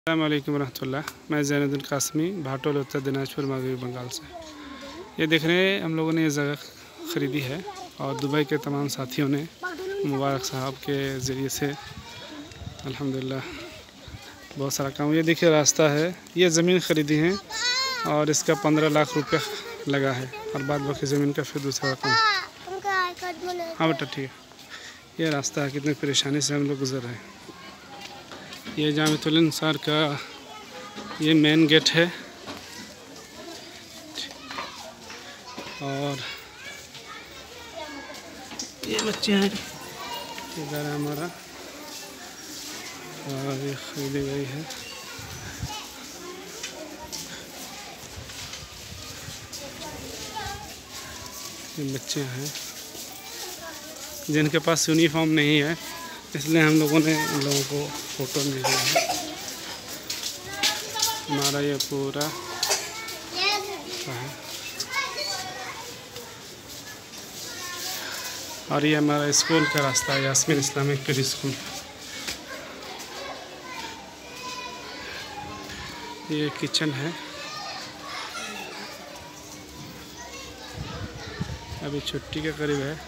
अस्सलामुअलैकुम रहमतुल्लाह। मैं ज़ैनुद्दीन कासमी, भाटोल, उत्तर दिनाजपुर, मगरबी बंगाल से। ये देख रहे हैं, हम लोगों ने ये जगह ख़रीदी है और दुबई के तमाम साथियों ने मुबारक साहब के ज़रिए से अल्हम्दुलिल्लाह बहुत सारा काम। ये देखिए रास्ता है, ये ज़मीन ख़रीदी है और इसका 15 लाख रुपया लगा है और बाद बाकी ज़मीन का फिर दूसरा काम। हाँ बेटा ठीक है। ये रास्ता है, कितनी परेशानी से हम लोग गुज़र रहे हैं। ये जामिअतुल इंसार का ये मेन गेट है और ये बच्चे हैं, इधर है हमारा और ये खरीदी गई है। ये बच्चे हैं जिनके पास यूनिफॉर्म नहीं है, इसलिए हम लोगों ने इन लोगों को फ़ोटो मिल रही है। हमारा ये पूरा है और ये हमारा स्कूल का रास्ता है, यास्मीन इस्लामिक प्री स्कूल। ये किचन है, अभी छुट्टी के करीब है।